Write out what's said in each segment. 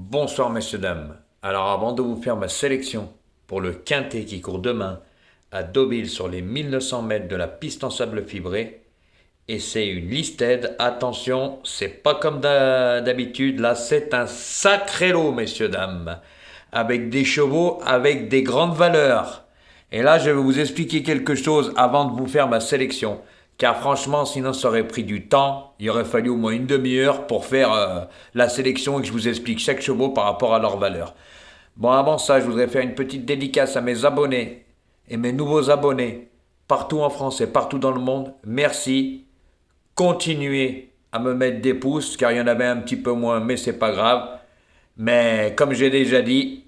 Bonsoir messieurs, dames. Alors avant de vous faire ma sélection pour le quintet qui court demain à Deauville sur les 1900 mètres de la piste en sable fibré, et c'est une listed, attention, c'est pas comme d'habitude, là c'est un sacré lot messieurs, dames, avec des chevaux, avec des grandes valeurs. Et là je vais vous expliquer quelque chose avant de vous faire ma sélection. Car franchement, sinon ça aurait pris du temps. Il aurait fallu au moins une demi-heure pour faire la sélection et que je vous explique chaque chevaux par rapport à leur valeur. Bon, avant ça, je voudrais faire une petite dédicace à mes abonnés et mes nouveaux abonnés partout en France et partout dans le monde. Merci. Continuez à me mettre des pouces, car il y en avait un petit peu moins, mais c'est pas grave. Mais comme j'ai déjà dit,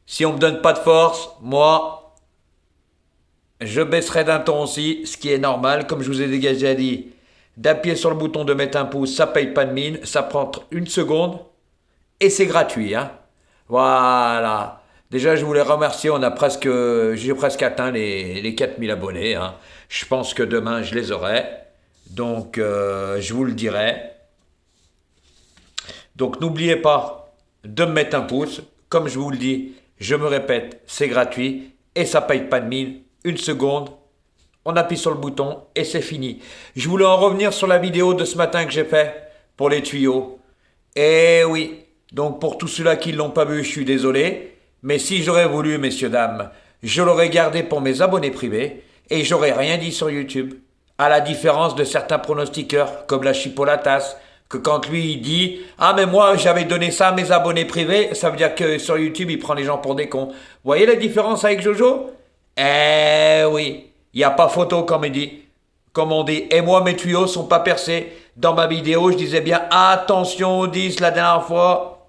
si on me donne pas de force, moi, je baisserai d'un ton aussi, ce qui est normal, comme je vous ai déjà dit. D'appuyer sur le bouton de mettre un pouce, ça paye pas de mine, ça prend une seconde et c'est gratuit. Hein. Voilà. Déjà, je voulais remercier, j'ai presque atteint les 4000 abonnés. Hein. Je pense que demain, je les aurai. Donc, je vous le dirai. Donc, n'oubliez pas de me mettre un pouce. Comme je vous le dis, je me répète, c'est gratuit et ça paye pas de mine. Une seconde, on appuie sur le bouton et c'est fini. Je voulais en revenir sur la vidéo de ce matin que j'ai fait pour les tuyaux. Eh oui, donc pour tous ceux-là qui ne l'ont pas vu, je suis désolé. Mais si j'aurais voulu, messieurs, dames, je l'aurais gardé pour mes abonnés privés et j'aurais rien dit sur YouTube. À la différence de certains pronostiqueurs, comme la Chipolatas, que quand lui il dit « Ah mais moi j'avais donné ça à mes abonnés privés », ça veut dire que sur YouTube il prend les gens pour des cons. Vous voyez la différence avec Jojo ? Eh oui, il n'y a pas photo comme on dit. Et moi, mes tuyaux sont pas percés. Dans ma vidéo, je disais bien attention aux 10 la dernière fois.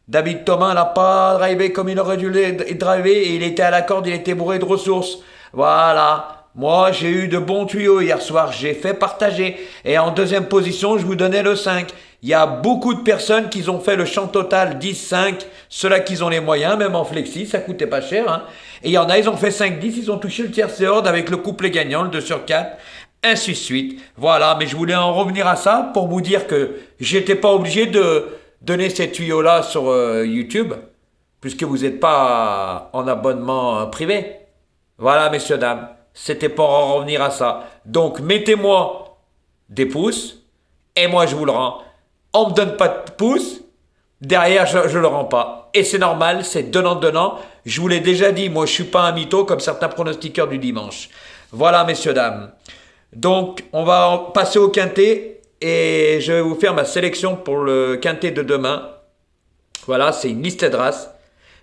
David Thomas n'a pas drivé comme il aurait dû driver et il était à la corde, il était bourré de ressources. Voilà. Moi, j'ai eu de bons tuyaux hier soir, j'ai fait partager. Et en deuxième position, je vous donnais le 5. Il y a beaucoup de personnes qui ont fait le champ total 10-5, ceux-là qui ont les moyens, même en flexi, ça coûtait pas cher. Hein. Et il y en a, ils ont fait 5-10, ils ont touché le tiercé ordre avec le couplet gagnant, le 2 sur 4, ainsi de suite. Voilà, mais je voulais en revenir à ça pour vous dire que j'étais pas obligé de donner ces tuyaux-là sur YouTube, puisque vous n'êtes pas en abonnement privé. Voilà, messieurs, dames, c'était pour en revenir à ça. Donc, mettez-moi des pouces, et moi je vous le rends. On me donne pas de pouces, derrière je le rends pas. Et c'est normal, c'est donnant-donnant. Je vous l'ai déjà dit, moi je suis pas un mytho comme certains pronostiqueurs du dimanche. Voilà, messieurs, dames. Donc, on va passer au quintet et je vais vous faire ma sélection pour le quintet de demain. Voilà, c'est une liste de races.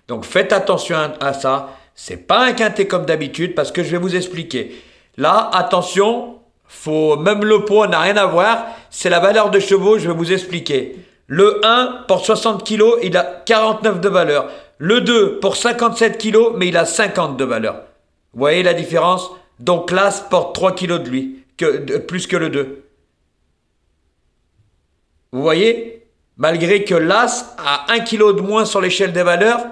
Donc, faites attention à ça. C'est pas un quintet comme d'habitude parce que je vais vous expliquer. Là, attention, même le poids n'a rien à voir. C'est la valeur de chevaux, je vais vous expliquer. Le 1 porte 60 kg, il a 49 de valeur. Le 2 porte 57 kg, mais il a 50 de valeur. Vous voyez la différence? Donc l'As porte 3 kg de lui, plus que le 2. Vous voyez? Malgré que l'As a 1 kg de moins sur l'échelle des valeurs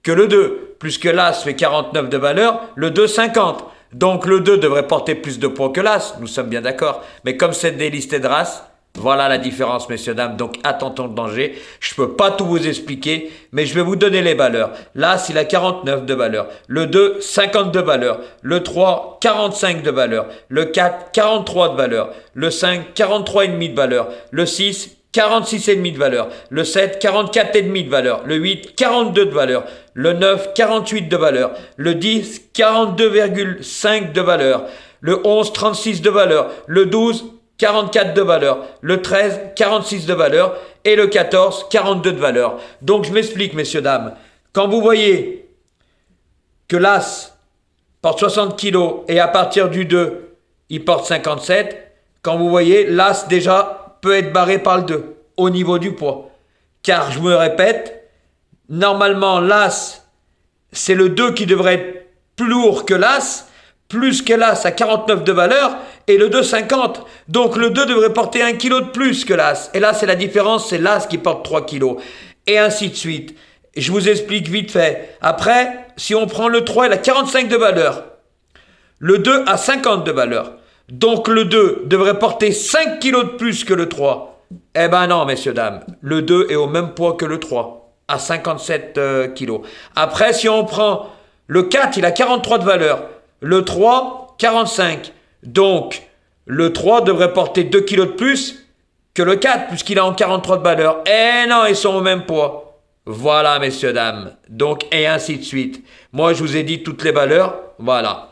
que le 2. Plus que l'As fait 49 de valeur, le 2 50. Donc le 2 devrait porter plus de poids que l'As, nous sommes bien d'accord. Mais comme c'est des listes de races, voilà la différence, messieurs, dames. Donc, attention au danger. Je ne peux pas tout vous expliquer, mais je vais vous donner les valeurs. L'As, il a 49 de valeur. Le 2, 50 de valeur. Le 3, 45 de valeur. Le 4, 43 de valeur. Le 5, 43,5 de valeur. Le 6, 46,5 de valeur. Le 7, 44,5 de valeur. Le 8, 42 de valeur. Le 9, 48 de valeur. Le 10, 42,5 de valeur. Le 11, 36 de valeur. Le 12, 44 de valeur, le 13, 46 de valeur et le 14, 42 de valeur. Donc je m'explique, messieurs, dames. Quand vous voyez que l'As porte 60 kg et à partir du 2, il porte 57, quand vous voyez, l'As déjà peut être barré par le 2 au niveau du poids. Car je me répète, normalement l'As, c'est le 2 qui devrait être plus lourd que l'As, plus que l'As à 49 de valeur, et le 2, 50. Donc le 2 devrait porter 1 kg de plus que l'As. Et là, c'est la différence, c'est l'As qui porte 3 kg. Et ainsi de suite. Je vous explique vite fait. Après, si on prend le 3, il a 45 de valeur. Le 2 a 50 de valeur. Donc le 2 devrait porter 5 kg de plus que le 3. Eh ben non, messieurs, dames. Le 2 est au même poids que le 3, à 57 kilos. Après, si on prend le 4, il a 43 de valeur. Le 3, 45. Donc, le 3 devrait porter 2 kilos de plus que le 4, puisqu'il a en 43 de valeur. Eh non, ils sont au même poids. Voilà, messieurs, dames. Donc, et ainsi de suite. Moi, je vous ai dit toutes les valeurs. Voilà.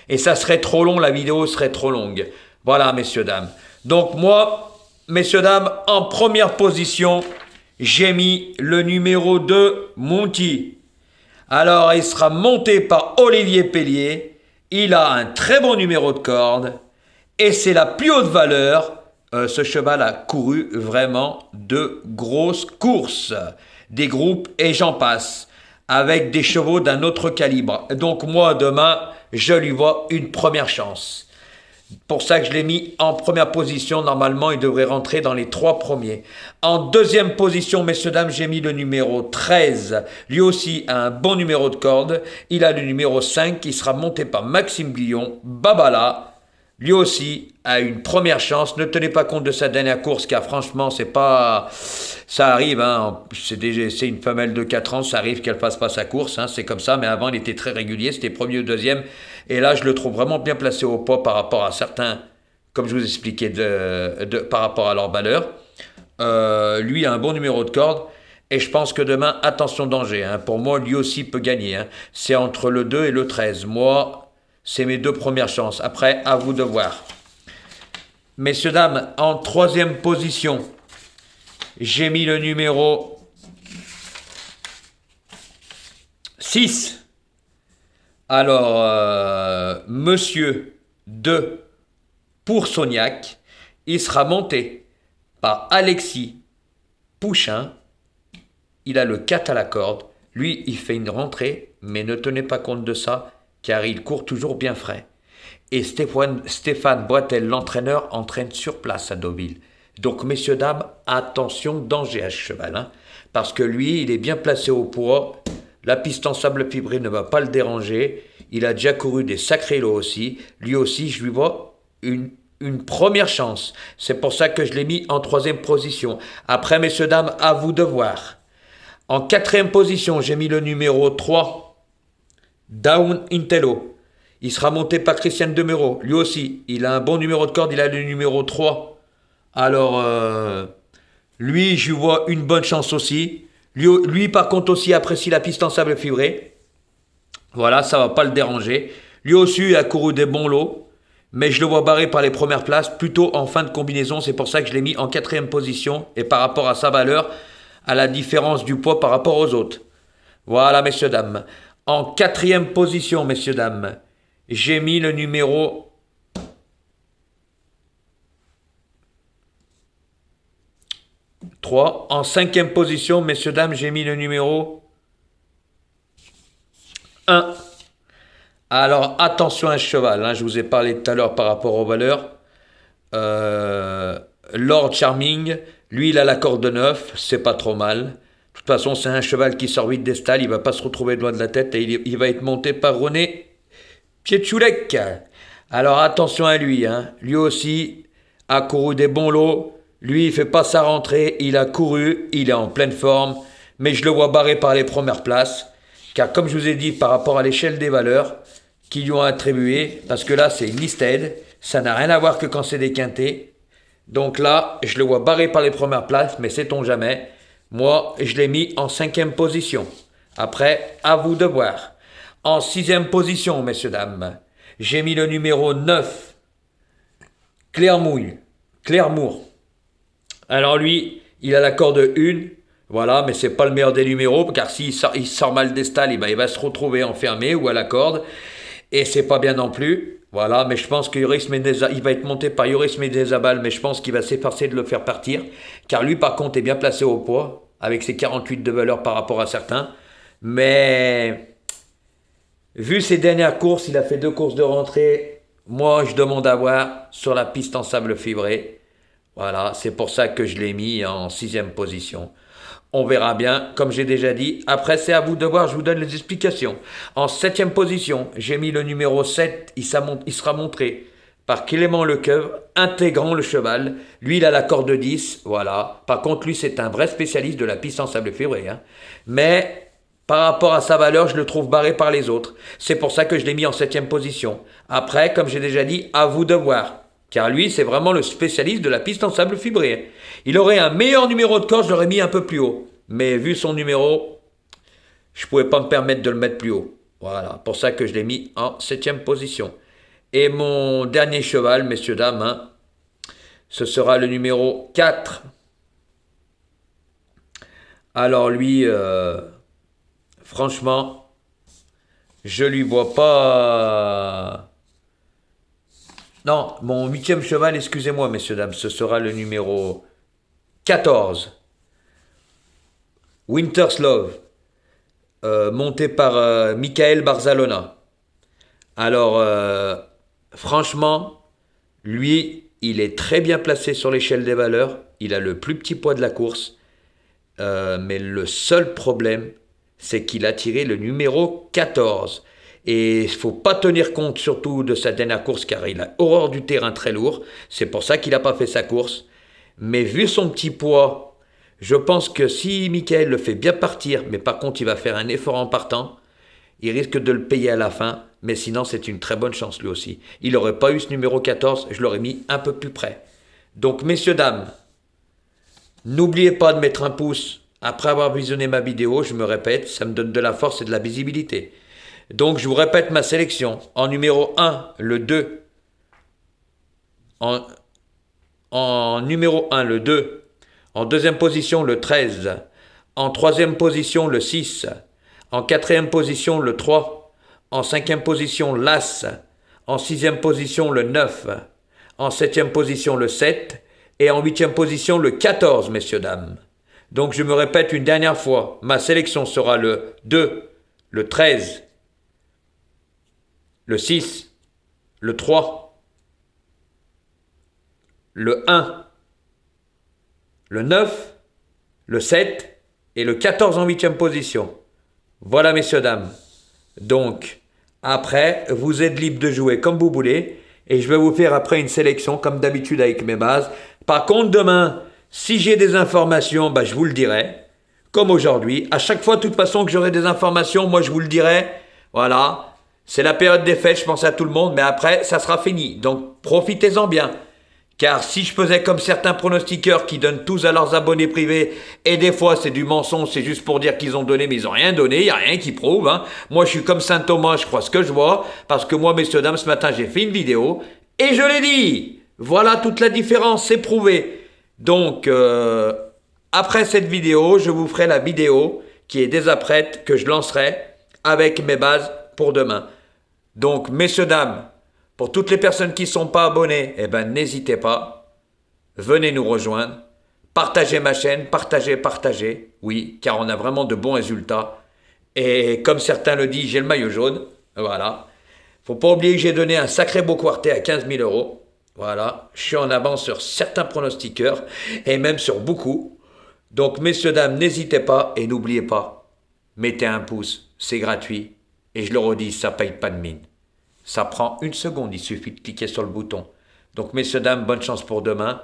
Et ça serait trop long, la vidéo serait trop longue. Voilà, messieurs, dames. Donc, moi, messieurs, dames, en première position, j'ai mis le numéro 2, Monty. Alors, il sera monté par Olivier Pellier. Il a un très bon numéro de corde. Et c'est la plus haute valeur. Ce cheval a couru vraiment de grosses courses. Des groupes et j'en passe. Avec des chevaux d'un autre calibre. Donc, moi, demain, je lui vois une première chance. Pour ça que je l'ai mis en première position. Normalement, il devrait rentrer dans les 3 premiers. En deuxième position, messieurs, dames, j'ai mis le numéro 13. Lui aussi a un bon numéro de corde. Il a le numéro 5 qui sera monté par Maxime Guillon. Babala. Lui aussi a une première chance. Ne tenez pas compte de sa dernière course, car franchement, c'est pas... Ça arrive, hein. C'est une femelle de 4 ans, ça arrive qu'elle fasse pas sa course, hein. C'est comme ça, mais avant, il était très régulier, c'était premier ou deuxième. Et là, je le trouve vraiment bien placé au poids par rapport à certains, comme je vous expliquais, par rapport à leur valeur. Lui a un bon numéro de corde. Et je pense que demain, attention danger, hein. Pour moi, lui aussi peut gagner, hein. C'est entre le 2 et le 13. Moi... c'est mes 2 premières chances. Après, à vous de voir. Messieurs, dames, en troisième position, j'ai mis le numéro 6. Alors, Monsieur 2 pour Sognac, il sera monté par Alexis Pouchin. Il a le 4 à la corde. Lui, il fait une rentrée, mais ne tenez pas compte de ça, car il court toujours bien frais. Et Stéphane Boitel, l'entraîneur, entraîne sur place à Deauville. Donc, messieurs, dames, attention, danger à ce cheval, hein, parce que lui, il est bien placé au poids. La piste en sable fibré ne va pas le déranger. Il a déjà couru des sacrés lots aussi. Lui aussi, je lui vois une première chance. C'est pour ça que je l'ai mis en troisième position. Après, messieurs, dames, à vous de voir. En quatrième position, j'ai mis le numéro 3. Down Intello. Il sera monté par Christian Demero. Lui aussi, il a un bon numéro de corde, il a le numéro 3. Alors, lui, je lui vois une bonne chance aussi. Lui, par contre, aussi apprécie la piste en sable fibré. Voilà, ça va pas le déranger. Lui aussi, il a couru des bons lots. Mais je le vois barré par les premières places, plutôt en fin de combinaison. C'est pour ça que je l'ai mis en quatrième position. Et par rapport à sa valeur, à la différence du poids par rapport aux autres. Voilà, messieurs, dames. En quatrième position, messieurs, dames, j'ai mis le numéro 3. En cinquième position, messieurs, dames, j'ai mis le numéro 1. Alors, attention à ce cheval, hein, je vous ai parlé tout à l'heure par rapport aux valeurs. Lord Charming, lui, il a la corde de 9, c'est pas trop mal. De toute façon, c'est un cheval qui sort vite des stalles, il ne va pas se retrouver loin de la tête et il va être monté par René Pietchoulek. Alors attention à lui, hein. Lui aussi a couru des bons lots. Lui, il ne fait pas sa rentrée, il a couru, il est en pleine forme, mais je le vois barré par les premières places. Car comme je vous ai dit, par rapport à l'échelle des valeurs qui lui ont attribué, parce que là, c'est une listed, ça n'a rien à voir que quand c'est des quintés. Donc là, je le vois barré par les premières places, mais sait-on jamais. Moi, je l'ai mis en cinquième position. Après, à vous de voir. En sixième position, messieurs, dames, j'ai mis le numéro 9, Clermour. Alors lui, il a la corde 1, voilà, mais c'est pas le meilleur des numéros, car s'il sort mal des stalles, il va se retrouver enfermé ou à la corde, et c'est pas bien non plus. Voilà, mais je pense que il va être monté par Yoris Mendezabal, mais je pense qu'il va s'efforcer de le faire partir, car lui, par contre, est bien placé au poids, avec ses 48 de valeur par rapport à certains. Mais, vu ses dernières courses, il a fait 2 courses de rentrée. Moi, je demande à voir sur la piste en sable fibré. Voilà, c'est pour ça que je l'ai mis en 6e position. On verra bien, comme j'ai déjà dit. Après, c'est à vous de voir, je vous donne les explications. En 7e position, j'ai mis le numéro 7, il sera montré par Clément Lecoeuvre, intégrant le cheval. Lui, il a la corde de 10, voilà. Par contre, lui, c'est un vrai spécialiste de la piste en sable fibré. Hein. Mais par rapport à sa valeur, je le trouve barré par les autres. C'est pour ça que je l'ai mis en 7e position. Après, comme j'ai déjà dit, à vous de voir. Car lui, c'est vraiment le spécialiste de la piste en sable fibré. Il aurait un meilleur numéro de corde, je l'aurais mis un peu plus haut. Mais vu son numéro, je ne pouvais pas me permettre de le mettre plus haut. Voilà, pour ça que je l'ai mis en 7e position. Et mon dernier cheval, messieurs, dames, hein, ce sera le numéro 4. Alors lui, franchement, je lui vois pas... Non, mon 8e cheval, excusez-moi, messieurs, dames, ce sera le numéro 14. Winter's Love, monté par Michael Barzalona. Alors, franchement, lui, il est très bien placé sur l'échelle des valeurs. Il a le plus petit poids de la course. Mais le seul problème, c'est qu'il a tiré le numéro 14. Et il ne faut pas tenir compte surtout de sa dernière course, car il a horreur du terrain très lourd. C'est pour ça qu'il n'a pas fait sa course. Mais vu son petit poids, je pense que si Michael le fait bien partir, mais par contre il va faire un effort en partant, il risque de le payer à la fin, mais sinon c'est une très bonne chance lui aussi. Il n'aurait pas eu ce numéro 14, je l'aurais mis un peu plus près. Donc messieurs, dames, n'oubliez pas de mettre un pouce après avoir visionné ma vidéo, je me répète, ça me donne de la force et de la visibilité. Donc je vous répète ma sélection. En numéro 1, le 2. En numéro 1, le 2. En deuxième position, le 13. En troisième position, le 6. En quatrième position, le 3. En cinquième position, l'As. En sixième position, le 9. En septième position, le 7. Et en huitième position, le 14, messieurs, dames. Donc je me répète une dernière fois. Ma sélection sera le 2, le 13, le 6, le 3, le 1, le 9, le 7 et le 14 en huitième position. Voilà, messieurs, dames. Donc, après, vous êtes libre de jouer comme vous voulez. Et je vais vous faire après une sélection, comme d'habitude avec mes bases. Par contre, demain, si j'ai des informations, je vous le dirai. Comme aujourd'hui. À chaque fois, de toute façon, que j'aurai des informations, moi, je vous le dirai. Voilà. C'est la période des fêtes, je pense à tout le monde. Mais après, ça sera fini. Donc, profitez-en bien. Car si je faisais comme certains pronostiqueurs qui donnent tous à leurs abonnés privés, et des fois c'est du mensonge, c'est juste pour dire qu'ils ont donné, mais ils n'ont rien donné, il n'y a rien qui prouve. Hein. Moi je suis comme Saint Thomas, je crois ce que je vois, parce que moi, messieurs, dames, ce matin j'ai fait une vidéo, et je l'ai dit. Voilà toute la différence, c'est prouvé. Donc, après cette vidéo, je vous ferai la vidéo qui est dès après, que je lancerai avec mes bases pour demain. Donc, messieurs, dames, pour toutes les personnes qui ne sont pas abonnées, n'hésitez pas. Venez nous rejoindre. Partagez ma chaîne, partagez. Oui, car on a vraiment de bons résultats. Et comme certains le disent, j'ai le maillot jaune. Voilà. Faut pas oublier que j'ai donné un sacré beau quartet à 15 000 €. Voilà. Je suis en avance sur certains pronostiqueurs et même sur beaucoup. Donc, messieurs, dames, n'hésitez pas et n'oubliez pas. Mettez un pouce, c'est gratuit. Et je le redis, ça paye pas de mine. Ça prend une seconde, il suffit de cliquer sur le bouton. Donc, messieurs, dames, bonne chance pour demain.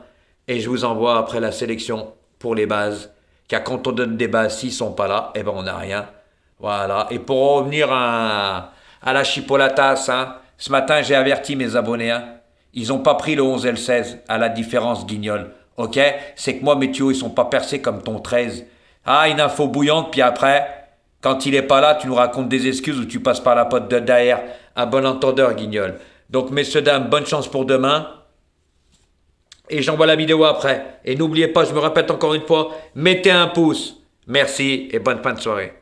Et je vous envoie après la sélection pour les bases. Car quand on donne des bases, s'ils ne sont pas là, on n'a rien. Voilà. Et pour revenir à la chipolatas, hein, ce matin, j'ai averti mes abonnés. Hein, ils n'ont pas pris le 11 et le 16, à la différence, guignol. Ok? C'est que moi, mes tuyaux, ils sont pas percés comme ton 13. Ah, une info bouillante, puis après... Quand il n'est pas là, tu nous racontes des excuses ou tu passes par la porte de derrière. Un bon entendeur, guignol. Donc, messieurs, dames, bonne chance pour demain. Et j'envoie la vidéo après. Et n'oubliez pas, je me répète encore une fois, mettez un pouce. Merci et bonne fin de soirée.